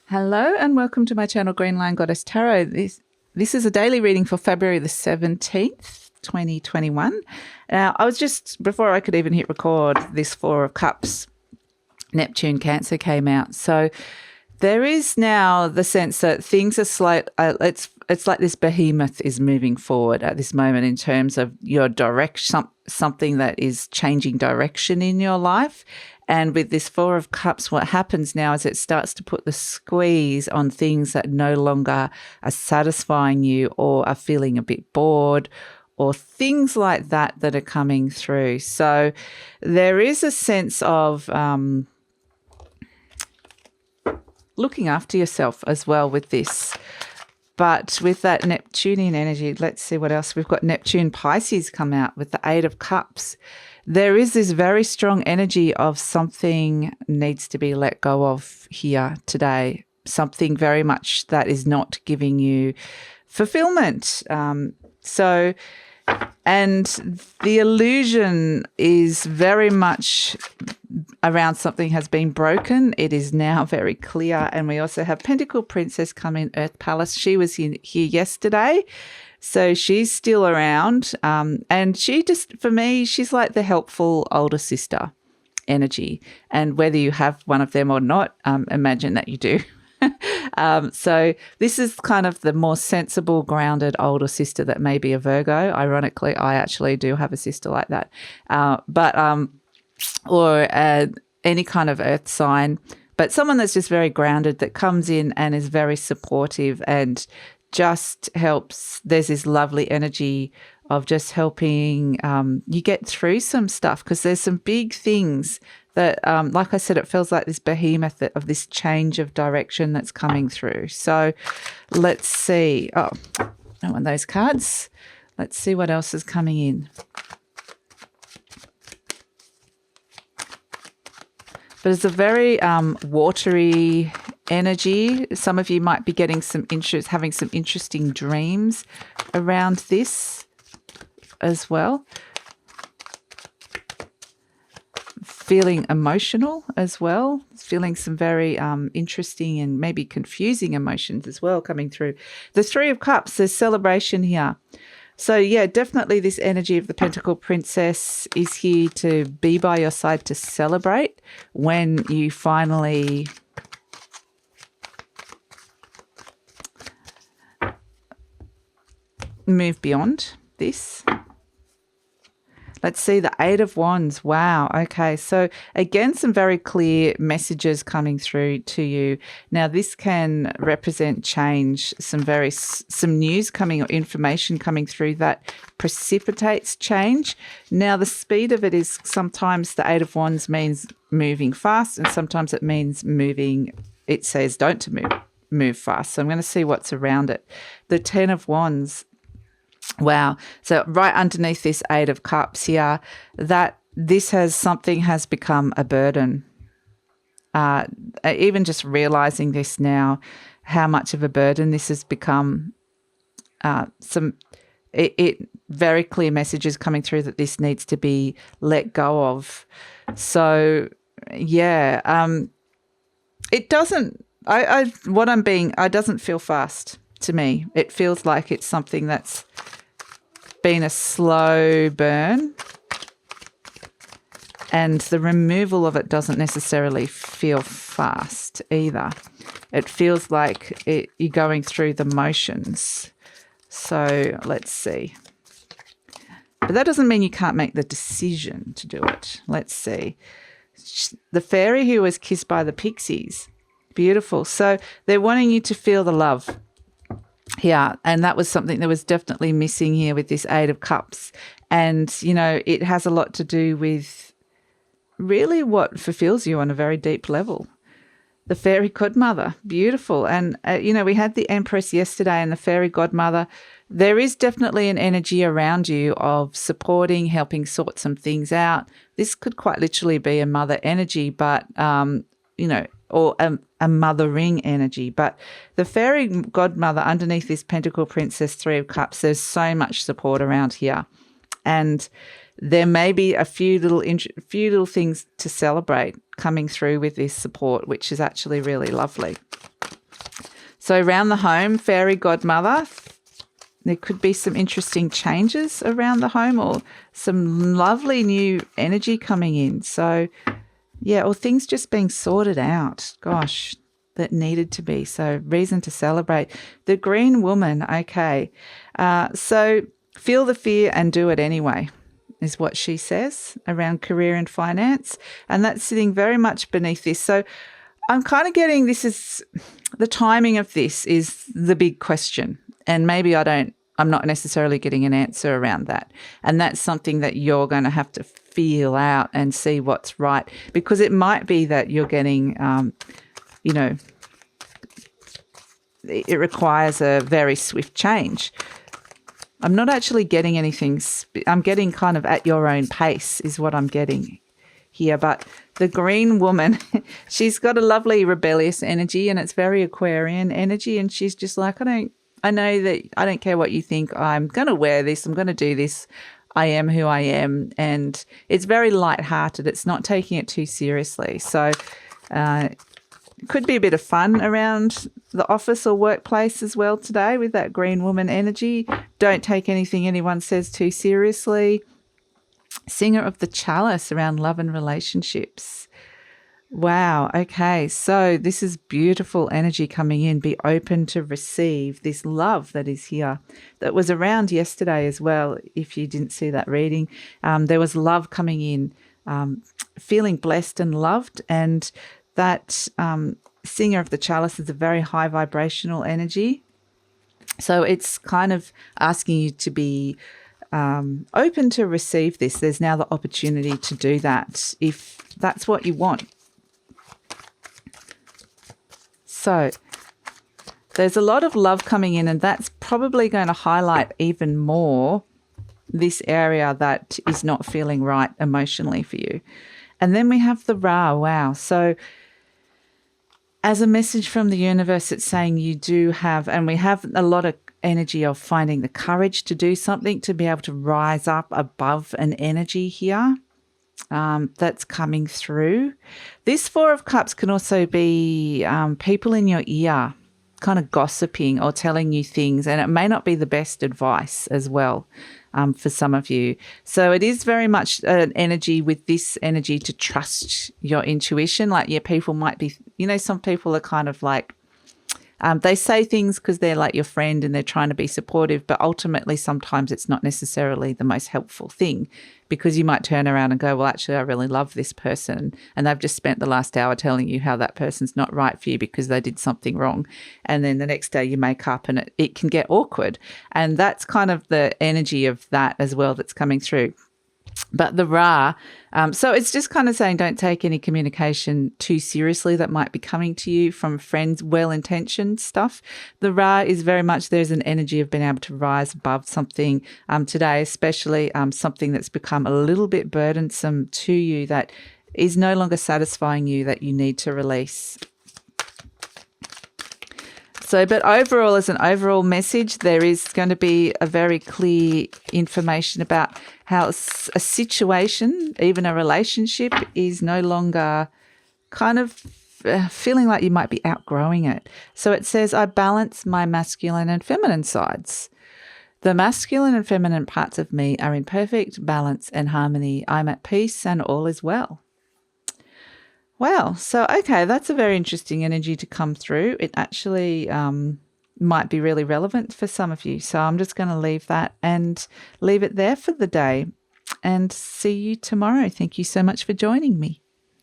Hello and welcome to my channel, GreenLion Goddess Tarot. This is a daily reading for February the 17th, 2021. Now, I was just, before I could even hit record, this Four of Cups, Neptune Cancer came out. So there is now the sense that things are it's like this behemoth is moving forward at this moment in terms of your direction, something that is changing direction in your life. And with this Four of Cups, what happens now is it starts to put the squeeze on things that no longer are satisfying you or are feeling a bit bored or things like that that are coming through. So there is a sense of looking after yourself as well with this. But with that Neptunian energy, let's see what else. We've got Neptune Pisces come out with the Eight of Cups. There is this very strong energy of something needs to be let go of here today, something very much that is not giving you fulfillment. And the illusion is very much around something has been broken. It is now very clear. And we also have Pentacle Princess come in Earth Palace. She was here yesterday. So she's still around. And she just, for me, she's like the helpful older sister energy. And whether you have one of them or not, imagine that you do. So this is kind of the more sensible, grounded older sister that may be a Virgo. Ironically, I actually do have a sister like that. Or any kind of earth sign, but someone that's just very grounded, that comes in and is very supportive and just helps. There's this lovely energy of just helping you get through some stuff, because there's some big things that, like I said, it feels like this behemoth of this change of direction that's coming through. So let's see. Oh, I want those cards. Let's see what else is coming in. But it's a very watery energy. Some of you might be getting some interest, having some interesting dreams around this as well. Feeling emotional as well. Feeling some very interesting and maybe confusing emotions as well coming through. The Three of Cups, there's celebration here. So, yeah, definitely this energy of the Pentacle Princess is here to be by your side to celebrate when you finally move beyond this. Let's see the Eight of Wands. Wow. Okay. So again, some very clear messages coming through to you. Now, this can represent change, some news coming or information coming through that precipitates change. Now, the speed of it is sometimes the Eight of Wands means moving fast, and sometimes it means moving, it says don't to move fast. So I'm going to see what's around it. The Ten of Wands. Wow. So right underneath this Eight of Cups here, that this something has become a burden. Even just realizing this now, how much of a burden this has become. Very clear messages coming through that this needs to be let go of. So yeah, it doesn't. It doesn't feel fast to me. It feels like it's something that's been a slow burn, and the removal of it doesn't necessarily feel fast either. It feels like you're going through the motions. So let's see. But that doesn't mean you can't make the decision to do it. Let's see. The Fairie who was kissed by the pixies. Beautiful. So they're wanting you to feel the love. Yeah, and that was something that was definitely missing here with this Eight of Cups. And, you know, it has a lot to do with really what fulfills you on a very deep level. The Fairy Godmother, beautiful. And, you know, we had the Empress yesterday and the Fairy Godmother. There is definitely an energy around you of supporting, helping sort some things out. This could quite literally be a mother energy, but, you know, or a mothering energy. But the Fairy Godmother underneath this Pentacle Princess, Three of Cups, there's so much support around here. And there may be a few little things to celebrate coming through with this support, which is actually really lovely. So around the home, fairy godmother, there could be some interesting changes around the home or some lovely new energy coming in. So, yeah, or things just being sorted out. Gosh, that needed to be. So reason to celebrate. The green woman, okay. So feel the fear and do it anyway is what she says around career and finance. And that's sitting very much beneath this. So I'm kind of getting this is the timing of this is the big question. And maybe I'm not necessarily getting an answer around that. And that's something that you're going to have to feel out and see what's right. Because it might be that you're getting, it requires a very swift change. I'm not actually getting anything. I'm getting kind of at your own pace is what I'm getting here. But the green woman, she's got a lovely rebellious energy and it's very Aquarian energy. And she's just like, I know that I don't care what you think. I'm going to wear this. I'm going to do this. I am who I am. And it's very lighthearted. It's not taking it too seriously. So it could be a bit of fun around the office or workplace as well today with that green woman energy. Don't take anything anyone says too seriously. Singer of the Chalice around love and relationships. Wow. Okay. So this is beautiful energy coming in. Be open to receive this love that is here. That was around yesterday as well. If you didn't see that reading, there was love coming in, feeling blessed and loved. And that Singer of the Chalice is a very high vibrational energy. So it's kind of asking you to be open to receive this. There's now the opportunity to do that if that's what you want. So there's a lot of love coming in, and that's probably going to highlight even more this area that is not feeling right emotionally for you. And then we have the Ra. Wow. So as a message from the universe, it's saying you do have, and we have a lot of energy of finding the courage to do something, to be able to rise up above an energy here that's coming through. This Four of Cups can also be people in your ear kind of gossiping or telling you things, and it may not be the best advice as well for some of you. So it is very much an energy with this energy to trust your intuition. Like, yeah, people might be, some people are kind of like, they say things because they're like your friend and they're trying to be supportive, but ultimately sometimes it's not necessarily the most helpful thing, because you might turn around and go, well, actually, I really love this person, and they've just spent the last hour telling you how that person's not right for you because they did something wrong. And then the next day you make up and it can get awkward. And that's kind of the energy of that as well that's coming through. But the Ra, so it's just kind of saying don't take any communication too seriously that might be coming to you from friends, well-intentioned stuff. The Ra is very much, there's an energy of being able to rise above something today, especially something that's become a little bit burdensome to you that is no longer satisfying you, that you need to release. So, but overall, as an overall message, there is going to be a very clear information about how a situation, even a relationship, is no longer kind of feeling like you might be outgrowing it. So it says, I balance my masculine and feminine sides. The masculine and feminine parts of me are in perfect balance and harmony. I'm at peace and all is well. Wow. So, okay, that's a very interesting energy to come through. It actually might be really relevant for some of you. So I'm just going to leave that and leave it there for the day and see you tomorrow. Thank you so much for joining me.